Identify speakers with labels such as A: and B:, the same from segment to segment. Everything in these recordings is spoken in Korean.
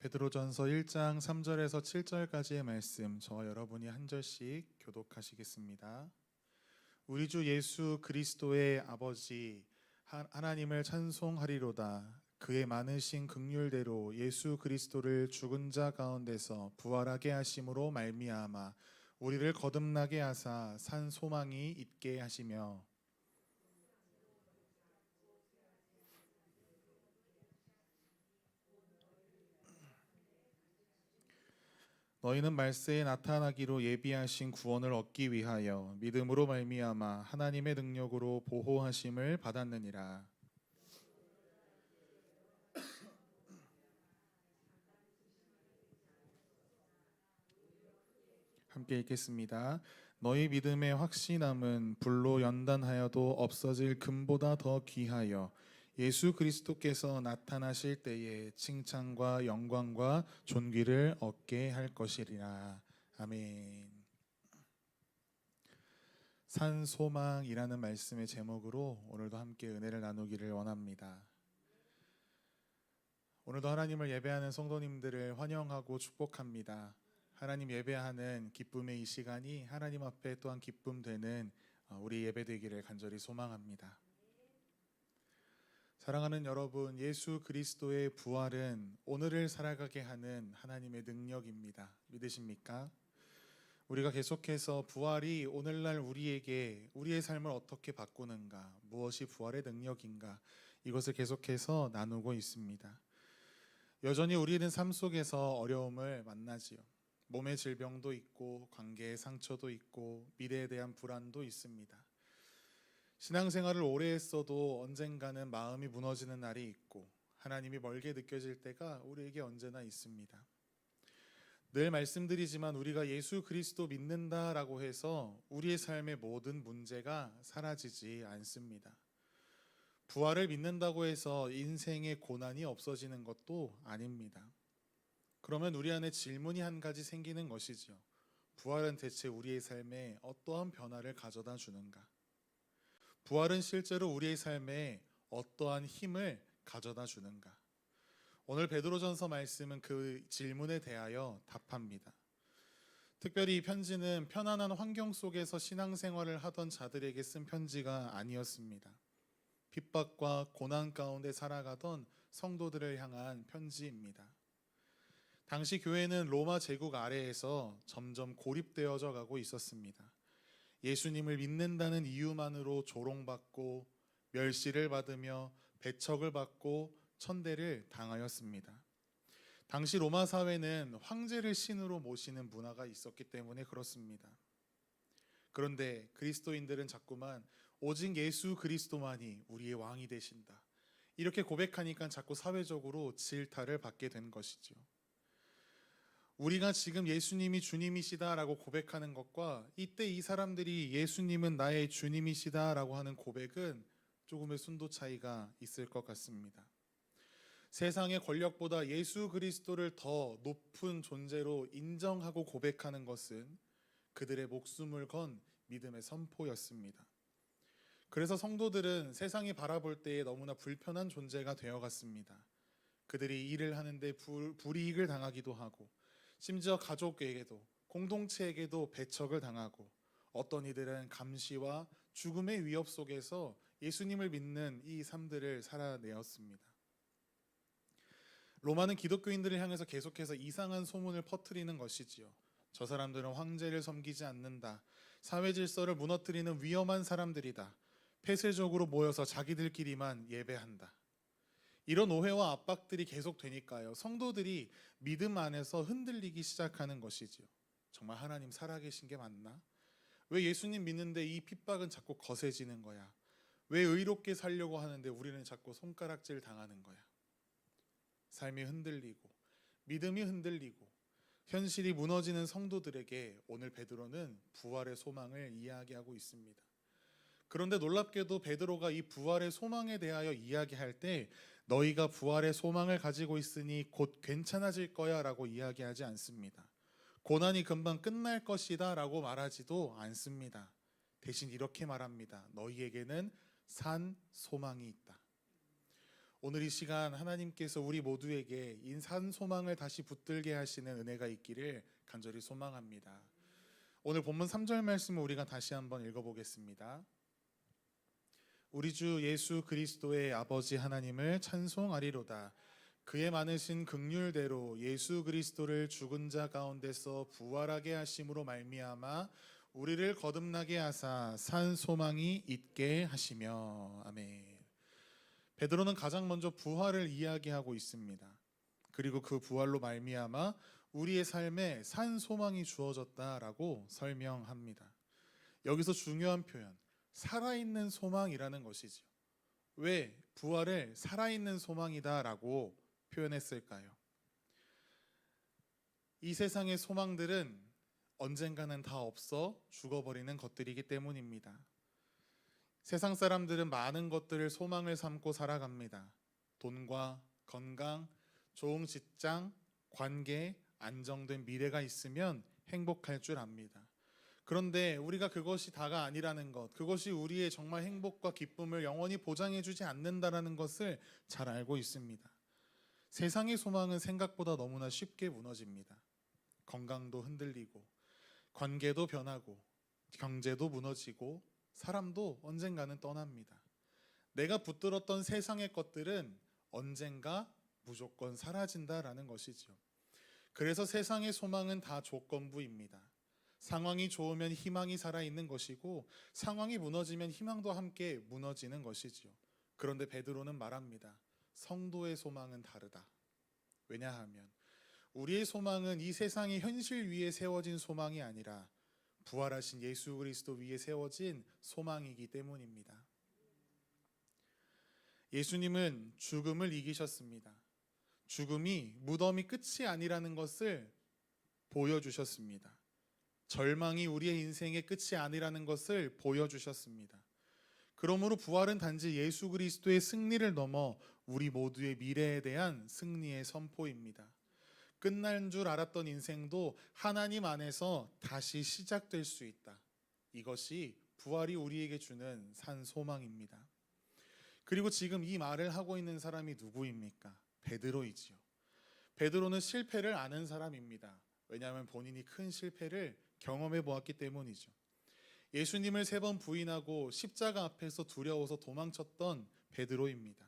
A: 베드로전서 1장 3절에서 7절까지의 말씀, 저와 여러분이 한 절씩 교독하시겠습니다. 우리 주 예수 그리스도의 아버지 하나님을 찬송하리로다. 그의 많으신 긍휼대로 예수 그리스도를 죽은 자 가운데서 부활하게 하심으로 말미암아 우리를 거듭나게 하사 산 소망이 있게 하시며, 너희는 말세에 나타나기로 예비하신 구원을 얻기 위하여 믿음으로 말미암아 하나님의 능력으로 보호하심을 받았느니라. 함께 읽겠습니다. 너희 믿음의 확신함은 불로 연단하여도 없어질 금보다 더 귀하여 예수 그리스도께서 나타나실 때에 칭찬과 영광과 존귀를 얻게 할 것이리라. 아멘. 산 소망이라는 말씀의 제목으로 오늘도 함께 은혜를 나누기를 원합니다. 오늘도 하나님을 예배하는 성도님들을 환영하고 축복합니다. 하나님 예배하는 기쁨의 이 시간이 하나님 앞에 또한 기쁨 되는 우리 예배 되기를 간절히 소망합니다. 사랑하는 여러분, 예수 그리스도의 부활은 오늘을 살아가게 하는 하나님의 능력입니다. 믿으십니까? 우리가 계속해서 부활이 오늘날 우리에게 우리의 삶을 어떻게 바꾸는가, 무엇이 부활의 능력인가, 이것을 계속해서 나누고 있습니다. 여전히 우리는 삶 속에서 어려움을 만나지요. 몸의 질병도 있고 관계의 상처도 있고 미래에 대한 불안도 있습니다. 신앙생활을 오래 했어도 언젠가는 마음이 무너지는 날이 있고 하나님이 멀게 느껴질 때가 우리에게 언제나 있습니다. 늘 말씀드리지만 우리가 예수 그리스도 믿는다라고 해서 우리의 삶의 모든 문제가 사라지지 않습니다. 부활을 믿는다고 해서 인생의 고난이 없어지는 것도 아닙니다. 그러면 우리 안에 질문이 한 가지 생기는 것이지요. 부활은 대체 우리의 삶에 어떠한 변화를 가져다 주는가? 부활은 실제로 우리의 삶에 어떠한 힘을 가져다 주는가? 오늘 베드로전서 말씀은 그 질문에 대하여 답합니다. 특별히 이 편지는 편안한 환경 속에서 신앙생활을 하던 자들에게 쓴 편지가 아니었습니다. 핍박과 고난 가운데 살아가던 성도들을 향한 편지입니다. 당시 교회는 로마 제국 아래에서 점점 고립되어져 가고 있었습니다. 예수님을 믿는다는 이유만으로 조롱받고 멸시를 받으며 배척을 받고 천대를 당하였습니다. 당시 로마 사회는 황제를 신으로 모시는 문화가 있었기 때문에 그렇습니다. 그런데 그리스도인들은 자꾸만 오직 예수 그리스도만이 우리의 왕이 되신다, 이렇게 고백하니까 자꾸 사회적으로 질타를 받게 된 것이죠. 우리가 지금 예수님이 주님이시다라고 고백하는 것과 이때 이 사람들이 예수님은 나의 주님이시다라고 하는 고백은 조금의 순도 차이가 있을 것 같습니다. 세상의 권력보다 예수 그리스도를 더 높은 존재로 인정하고 고백하는 것은 그들의 목숨을 건 믿음의 선포였습니다. 그래서 성도들은 세상이 바라볼 때에 너무나 불편한 존재가 되어갔습니다. 그들이 일을 하는데 불이익을 당하기도 하고 심지어 가족에게도 공동체에게도 배척을 당하고 어떤 이들은 감시와 죽음의 위협 속에서 예수님을 믿는 이 삶들을 살아내었습니다. 로마는 기독교인들을 향해서 계속해서 이상한 소문을 퍼뜨리는 것이지요. 저 사람들은 황제를 섬기지 않는다, 사회 질서를 무너뜨리는 위험한 사람들이다, 폐쇄적으로 모여서 자기들끼리만 예배한다. 이런 오해와 압박들이 계속되니까요, 성도들이 믿음 안에서 흔들리기 시작하는 것이지요. 정말 하나님 살아계신 게 맞나? 왜 예수님 믿는데 이 핍박은 자꾸 거세지는 거야? 왜 의롭게 살려고 하는데 우리는 자꾸 손가락질 당하는 거야? 삶이 흔들리고 믿음이 흔들리고 현실이 무너지는 성도들에게 오늘 베드로는 부활의 소망을 이야기하고 있습니다. 그런데 놀랍게도 베드로가 이 부활의 소망에 대하여 이야기할 때 너희가 부활의 소망을 가지고 있으니 곧 괜찮아질 거야 라고 이야기하지 않습니다. 고난이 금방 끝날 것이다 라고 말하지도 않습니다. 대신 이렇게 말합니다. 너희에게는 산 소망이 있다. 오늘 이 시간 하나님께서 우리 모두에게 인산 소망을 다시 붙들게 하시는 은혜가 있기를 간절히 소망합니다. 오늘 본문 3절 말씀을 우리가 다시 한번 읽어보겠습니다. 우리 주 예수 그리스도의 아버지 하나님을 찬송하리로다. 그의 많으신 긍휼대로 예수 그리스도를 죽은 자 가운데서 부활하게 하심으로 말미암아 우리를 거듭나게 하사 산 소망이 있게 하시며. 아멘. 베드로는 가장 먼저 부활을 이야기하고 있습니다. 그리고 그 부활로 말미암아 우리의 삶에 산 소망이 주어졌다라고 설명합니다. 여기서 중요한 표현, 살아있는 소망이라는 것이죠. 왜 부활을 살아있는 소망이다라고 표현했을까요? 이 세상의 소망들은 언젠가는 다 없어 죽어버리는 것들이기 때문입니다. 세상 사람들은 많은 것들을 소망을 삼고 살아갑니다. 돈과 건강, 좋은 직장, 관계, 안정된 미래가 있으면 행복할 줄 압니다. 그런데 우리가 그것이 다가 아니라는 것, 그것이 우리의 정말 행복과 기쁨을 영원히 보장해주지 않는다라는 것을 잘 알고 있습니다. 세상의 소망은 생각보다 너무나 쉽게 무너집니다. 건강도 흔들리고, 관계도 변하고, 경제도 무너지고, 사람도 언젠가는 떠납니다. 내가 붙들었던 세상의 것들은 언젠가 무조건 사라진다라는 것이죠. 그래서 세상의 소망은 다 조건부입니다. 상황이 좋으면 희망이 살아있는 것이고 상황이 무너지면 희망도 함께 무너지는 것이죠. 그런데 베드로는 말합니다. 성도의 소망은 다르다. 왜냐하면 우리의 소망은 이 세상의 현실 위에 세워진 소망이 아니라 부활하신 예수 그리스도 위에 세워진 소망이기 때문입니다. 예수님은 죽음을 이기셨습니다. 죽음이 무덤이 끝이 아니라는 것을 보여주셨습니다. 절망이 우리의 인생의 끝이 아니라는 것을 보여주셨습니다. 그러므로 부활은 단지 예수 그리스도의 승리를 넘어 우리 모두의 미래에 대한 승리의 선포입니다. 끝난 줄 알았던 인생도 하나님 안에서 다시 시작될 수 있다. 이것이 부활이 우리에게 주는 산 소망입니다. 그리고 지금 이 말을 하고 있는 사람이 누구입니까? 베드로이지요. 베드로는 실패를 아는 사람입니다. 왜냐하면 본인이 큰 실패를 경험해 보았기 때문이죠. 예수님을 3번 부인하고 십자가 앞에서 두려워서 도망쳤던 베드로입니다.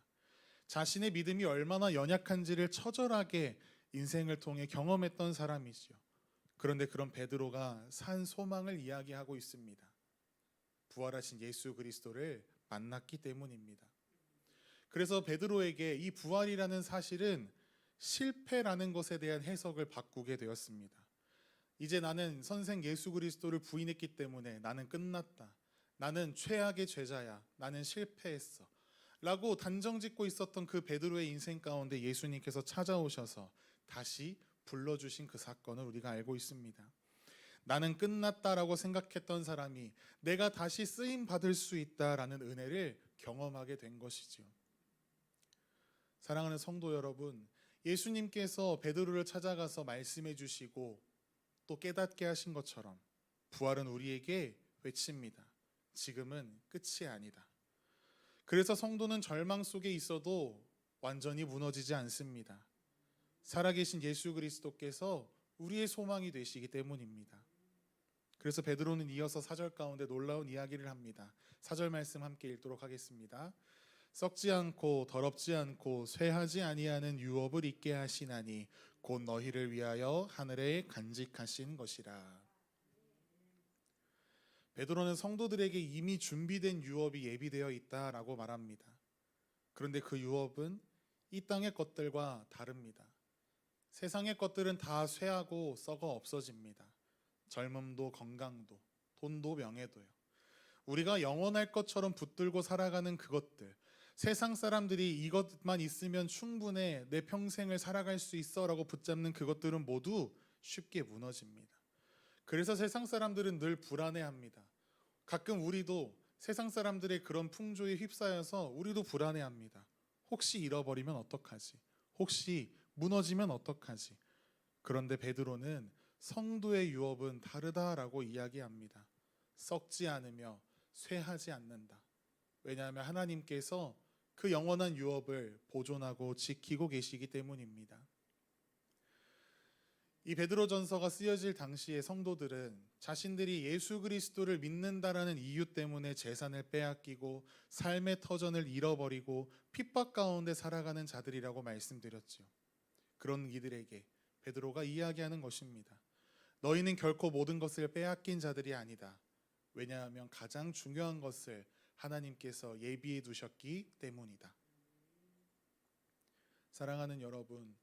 A: 자신의 믿음이 얼마나 연약한지를 처절하게 인생을 통해 경험했던 사람이죠. 그런데 그런 베드로가 산 소망을 이야기하고 있습니다. 부활하신 예수 그리스도를 만났기 때문입니다. 그래서 베드로에게 이 부활이라는 사실은 실패라는 것에 대한 해석을 바꾸게 되었습니다. 이제 나는 선생 예수 그리스도를 부인했기 때문에 나는 끝났다. 나는 최악의 죄자야. 나는 실패했어. 라고 단정짓고 있었던 그 베드로의 인생 가운데 예수님께서 찾아오셔서 다시 불러주신 그 사건을 우리가 알고 있습니다. 나는 끝났다라고 생각했던 사람이 내가 다시 쓰임 받을 수 있다라는 은혜를 경험하게 된 것이죠. 사랑하는 성도 여러분, 예수님께서 베드로를 찾아가서 말씀해 주시고 또 깨닫게 하신 것처럼 부활은 우리에게 외칩니다. 지금은 끝이 아니다. 그래서 성도는 절망 속에 있어도 완전히 무너지지 않습니다. 살아계신 예수 그리스도께서 우리의 소망이 되시기 때문입니다. 그래서 베드로는 이어서 4절 가운데 놀라운 이야기를 합니다. 4절 말씀 함께 읽도록 하겠습니다. 썩지 않고 더럽지 않고 쇠하지 아니하는 유업을 있게 하시나니 곧 너희를 위하여 하늘에 간직하신 것이라. 베드로는 성도들에게 이미 준비된 유업이 예비되어 있다라고 말합니다. 그런데 그 유업은 이 땅의 것들과 다릅니다. 세상의 것들은 다 쇠하고 썩어 없어집니다. 젊음도 건강도 돈도 명예도요. 우리가 영원할 것처럼 붙들고 살아가는 그것들, 세상 사람들이 이것만 있으면 충분해, 내 평생을 살아갈 수 있어 라고 붙잡는 그것들은 모두 쉽게 무너집니다. 그래서 세상 사람들은 늘 불안해합니다. 가끔 우리도 세상 사람들의 그런 풍조에 휩싸여서 우리도 불안해합니다. 혹시 잃어버리면 어떡하지? 혹시 무너지면 어떡하지? 그런데 베드로는 성도의 유업은 다르다라고 이야기합니다. 썩지 않으며 쇠하지 않는다. 왜냐하면 하나님께서 그 영원한 유업을 보존하고 지키고 계시기 때문입니다. 이 베드로전서가 쓰여질 당시의 성도들은 자신들이 예수 그리스도를 믿는다라는 이유 때문에 재산을 빼앗기고 삶의 터전을 잃어버리고 핍박 가운데 살아가는 자들이라고 말씀드렸죠. 그런 이들에게 베드로가 이야기하는 것입니다. 너희는 결코 모든 것을 빼앗긴 자들이 아니다. 왜냐하면 가장 중요한 것을 하나님께서 예비해 두셨기 때문이다. 사랑하는 여러분,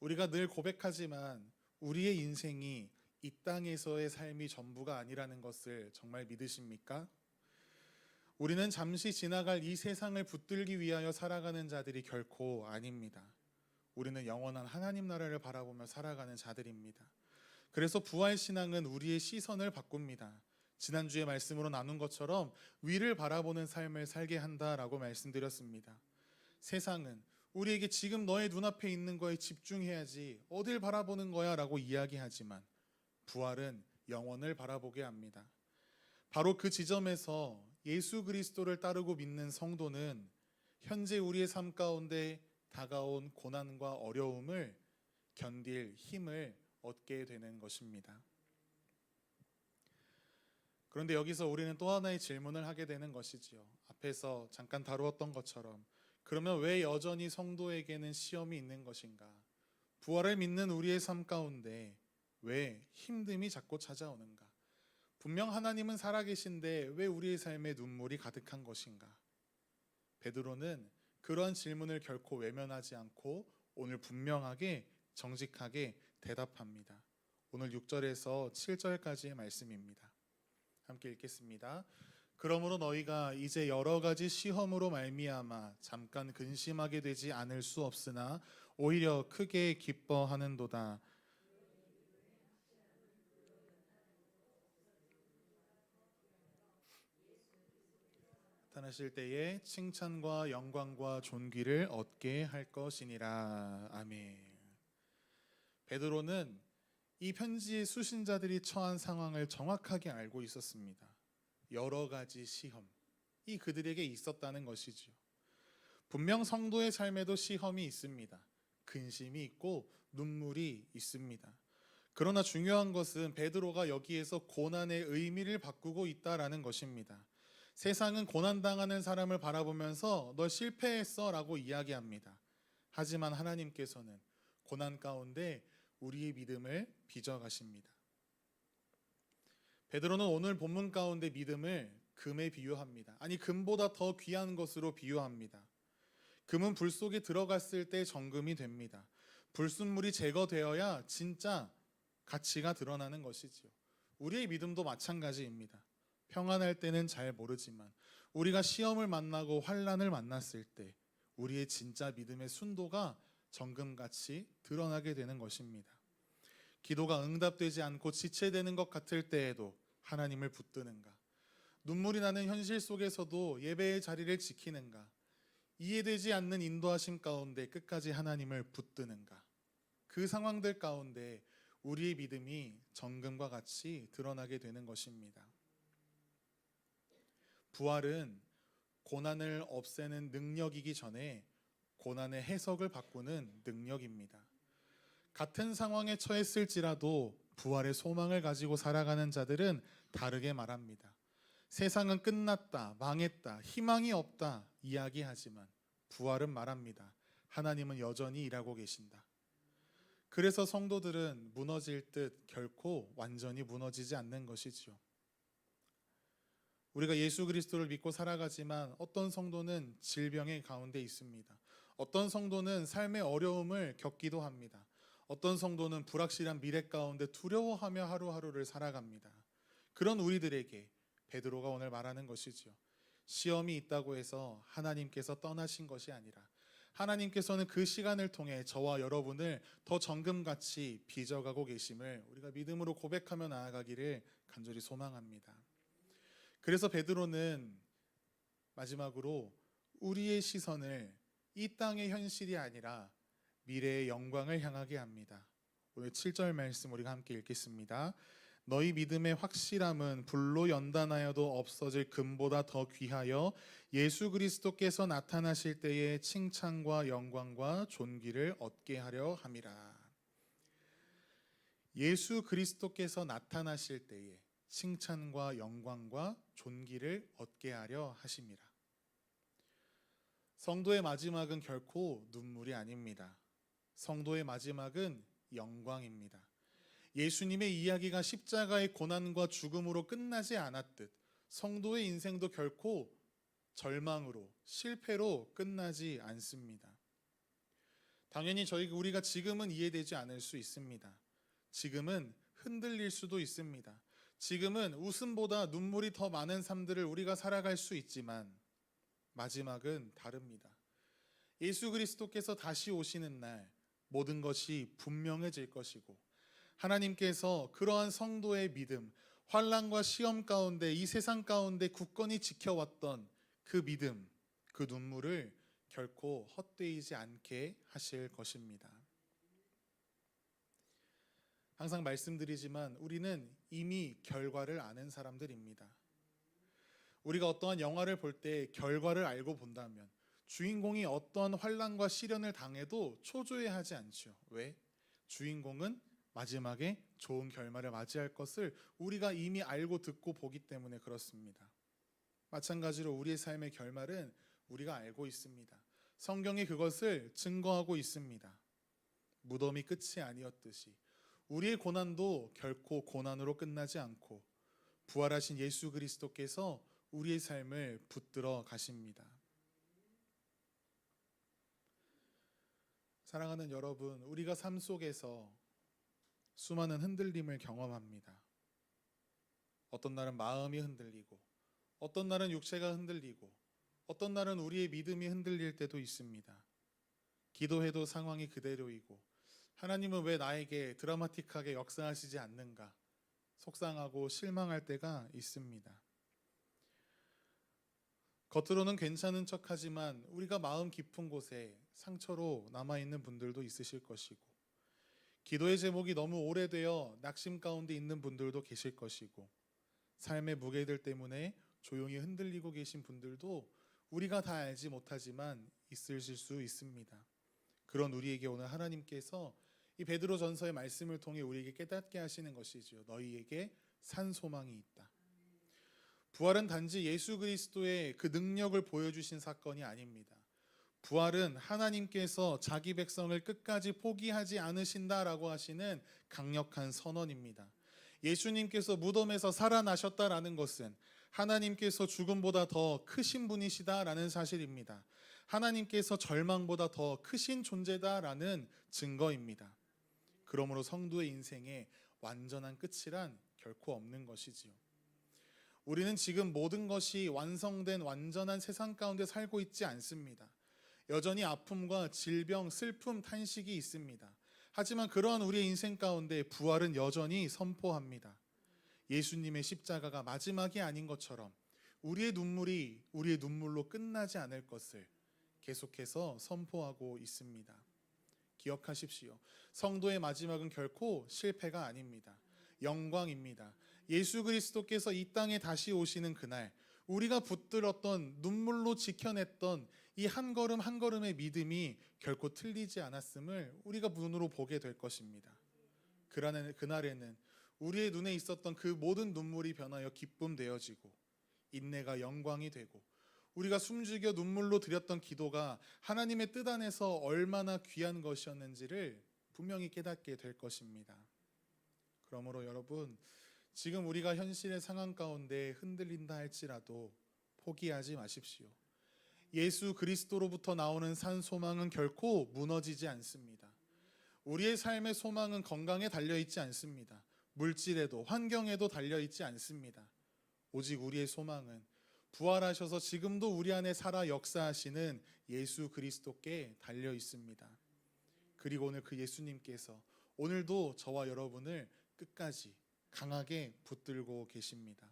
A: 우리가 늘 고백하지만 우리의 인생이 이 땅에서의 삶이 전부가 아니라는 것을 정말 믿으십니까? 우리는 잠시 지나갈 이 세상을 붙들기 위하여 살아가는 자들이 결코 아닙니다. 우리는 영원한 하나님 나라를 바라보며 살아가는 자들입니다. 그래서 부활신앙은 우리의 시선을 바꿉니다. 지난주에 말씀으로 나눈 것처럼 위를 바라보는 삶을 살게 한다라고 말씀드렸습니다. 세상은 우리에게 지금 너의 눈앞에 있는 거에 집중해야지 어딜 바라보는 거야 라고 이야기하지만 부활은 영원을 바라보게 합니다. 바로 그 지점에서 예수 그리스도를 따르고 믿는 성도는 현재 우리의 삶 가운데 다가온 고난과 어려움을 견딜 힘을 얻게 되는 것입니다. 그런데 여기서 우리는 또 하나의 질문을 하게 되는 것이지요. 앞에서 잠깐 다루었던 것처럼 그러면 왜 여전히 성도에게는 시험이 있는 것인가? 부활을 믿는 우리의 삶 가운데 왜 힘듦이 자꾸 찾아오는가? 분명 하나님은 살아계신데 왜 우리의 삶에 눈물이 가득한 것인가? 베드로는 그러한 질문을 결코 외면하지 않고 오늘 분명하게 정직하게 대답합니다. 오늘 6절에서 7절까지의 말씀입니다. 함께 읽겠습니다. 그러므로 너희가 이제 여러 가지 시험으로 말미암아 잠깐 근심하게 되지 않을 수 없으나 오히려 크게 기뻐하는도다. 나타나실 때에 칭찬과 영광과 존귀를 얻게 할 것이니라. 아멘. 베드로는 이 편지의 수신자들이 처한 상황을 정확하게 알고 있었습니다. 여러 가지 시험, 이 그들에게 있었다는 것이지요. 분명 성도의 삶에도 시험이 있습니다. 근심이 있고 눈물이 있습니다. 그러나 중요한 것은 베드로가 여기에서 고난의 의미를 바꾸고 있다라는 것입니다. 세상은 고난당하는 사람을 바라보면서 너 실패했어 라고 이야기합니다. 하지만 하나님께서는 고난 가운데 우리의 믿음을 빚어가십니다. 베드로는 오늘 본문 가운데 믿음을 금에 비유합니다. 아니, 금보다 더 귀한 것으로 비유합니다. 금은 불 속에 들어갔을 때 정금이 됩니다. 불순물이 제거되어야 진짜 가치가 드러나는 것이지요. 우리의 믿음도 마찬가지입니다. 평안할 때는 잘 모르지만 우리가 시험을 만나고 환난을 만났을 때 우리의 진짜 믿음의 순도가 정금같이 드러나게 되는 것입니다. 기도가 응답되지 않고 지체되는 것 같을 때에도 하나님을 붙드는가? 눈물이 나는 현실 속에서도 예배의 자리를 지키는가? 이해되지 않는 인도하심 가운데 끝까지 하나님을 붙드는가? 그 상황들 가운데 우리의 믿음이 정금과 같이 드러나게 되는 것입니다. 부활은 고난을 없애는 능력이기 전에 고난의 해석을 바꾸는 능력입니다. 같은 상황에 처했을지라도 부활의 소망을 가지고 살아가는 자들은 다르게 말합니다. 세상은 끝났다, 망했다, 희망이 없다 이야기하지만 부활은 말합니다. 하나님은 여전히 일하고 계신다. 그래서 성도들은 무너질 듯 결코 완전히 무너지지 않는 것이지요. 우리가 예수 그리스도를 믿고 살아가지만 어떤 성도는 질병의 가운데 있습니다. 어떤 성도는 삶의 어려움을 겪기도 합니다. 어떤 성도는 불확실한 미래 가운데 두려워하며 하루하루를 살아갑니다. 그런 우리들에게 베드로가 오늘 말하는 것이지요. 시험이 있다고 해서 하나님께서 떠나신 것이 아니라 하나님께서는 그 시간을 통해 저와 여러분을 더 정금같이 빚어가고 계심을 우리가 믿음으로 고백하며 나아가기를 간절히 소망합니다. 그래서 베드로는 마지막으로 우리의 시선을 이 땅의 현실이 아니라 미래의 영광을 향하게 합니다. 오늘 7절 말씀 우리가 함께 읽겠습니다. 너희 믿음의 확실함은 불로 연단하여도 없어질 금보다 더 귀하여 예수 그리스도께서 나타나실 때에 칭찬과 영광과 존귀를 얻게 하려 함이라. 예수 그리스도께서 나타나실 때에 칭찬과 영광과 존귀를 얻게 하려 하심이라. 성도의 마지막은 결코 눈물이 아닙니다. 성도의 마지막은 영광입니다. 예수님의 이야기가 십자가의 고난과 죽음으로 끝나지 않았듯 성도의 인생도 결코 절망으로, 실패로 끝나지 않습니다. 당연히 우리가 지금은 이해되지 않을 수 있습니다. 지금은 흔들릴 수도 있습니다. 지금은 웃음보다 눈물이 더 많은 삶들을 우리가 살아갈 수 있지만 마지막은 다릅니다. 예수 그리스도께서 다시 오시는 날 모든 것이 분명해질 것이고 하나님께서 그러한 성도의 믿음, 환난과 시험 가운데 이 세상 가운데 굳건히 지켜왔던 그 믿음, 그 눈물을 결코 헛되이지 않게 하실 것입니다. 항상 말씀드리지만 우리는 이미 결과를 아는 사람들입니다. 우리가 어떠한 영화를 볼 때 결과를 알고 본다면 주인공이 어떠한 환난과 시련을 당해도 초조해하지 않죠. 왜? 주인공은 마지막에 좋은 결말을 맞이할 것을 우리가 이미 알고 듣고 보기 때문에 그렇습니다. 마찬가지로 우리의 삶의 결말은 우리가 알고 있습니다. 성경이 그것을 증거하고 있습니다. 무덤이 끝이 아니었듯이 우리의 고난도 결코 고난으로 끝나지 않고 부활하신 예수 그리스도께서 우리의 삶을 붙들어 가십니다. 사랑하는 여러분, 우리가 삶 속에서 수많은 흔들림을 경험합니다. 어떤 날은 마음이 흔들리고, 어떤 날은 육체가 흔들리고, 어떤 날은 우리의 믿음이 흔들릴 때도 있습니다. 기도해도 상황이 그대로이고, 하나님은 왜 나에게 드라마틱하게 역사하시지 않는가? 속상하고 실망할 때가 있습니다. 겉으로는 괜찮은 척하지만 우리가 마음 깊은 곳에 상처로 남아있는 분들도 있으실 것이고, 기도의 제목이 너무 오래되어 낙심 가운데 있는 분들도 계실 것이고, 삶의 무게들 때문에 조용히 흔들리고 계신 분들도 우리가 다 알지 못하지만 있으실 수 있습니다. 그런 우리에게 오늘 하나님께서 이 베드로전서의 말씀을 통해 우리에게 깨닫게 하시는 것이지요. 너희에게 산 소망이 있다. 부활은 단지 예수 그리스도의 그 능력을 보여주신 사건이 아닙니다. 부활은 하나님께서 자기 백성을 끝까지 포기하지 않으신다라고 하시는 강력한 선언입니다. 예수님께서 무덤에서 살아나셨다라는 것은 하나님께서 죽음보다 더 크신 분이시다라는 사실입니다. 하나님께서 절망보다 더 크신 존재다라는 증거입니다. 그러므로 성도의 인생에 완전한 끝이란 결코 없는 것이지요. 우리는 지금 모든 것이 완성된 완전한 세상 가운데 살고 있지 않습니다. 여전히 아픔과 질병, 슬픔, 탄식이 있습니다. 하지만 그러한 우리의 인생 가운데 부활은 여전히 선포합니다. 예수님의 십자가가 마지막이 아닌 것처럼 우리의 눈물이 우리의 눈물로 끝나지 않을 것을 계속해서 선포하고 있습니다. 기억하십시오. 성도의 마지막은 결코 실패가 아닙니다. 영광입니다. 예수 그리스도께서 이 땅에 다시 오시는 그날 우리가 붙들었던 눈물로 지켜냈던 이 한 걸음 한 걸음의 믿음이 결코 틀리지 않았음을 우리가 눈으로 보게 될 것입니다. 그날에는 우리의 눈에 있었던 그 모든 눈물이 변하여 기쁨 되어지고 인내가 영광이 되고 우리가 숨죽여 눈물로 드렸던 기도가 하나님의 뜻 안에서 얼마나 귀한 것이었는지를 분명히 깨닫게 될 것입니다. 그러므로 여러분, 지금 우리가 현실의 상황 가운데 흔들린다 할지라도 포기하지 마십시오. 예수 그리스도로부터 나오는 산 소망은 결코 무너지지 않습니다. 우리의 삶의 소망은 건강에 달려있지 않습니다. 물질에도 환경에도 달려있지 않습니다. 오직 우리의 소망은 부활하셔서 지금도 우리 안에 살아 역사하시는 예수 그리스도께 달려 있습니다. 그리고 오늘 그 예수님께서 오늘도 저와 여러분을 끝까지 강하게 붙들고 계십니다.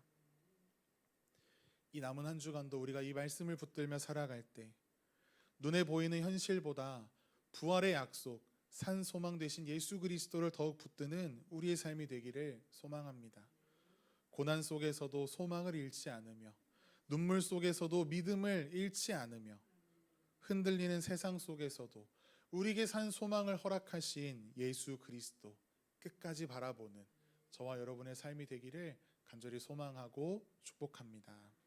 A: 이 남은 한 주간도 우리가 이 말씀을 붙들며 살아갈 때 눈에 보이는 현실보다 부활의 약속, 산 소망 되신 예수 그리스도를 더욱 붙드는 우리의 삶이 되기를 소망합니다. 고난 속에서도 소망을 잃지 않으며 눈물 속에서도 믿음을 잃지 않으며 흔들리는 세상 속에서도 우리에게 산 소망을 허락하신 예수 그리스도 끝까지 바라보는 저와 여러분의 삶이 되기를 간절히 소망하고 축복합니다.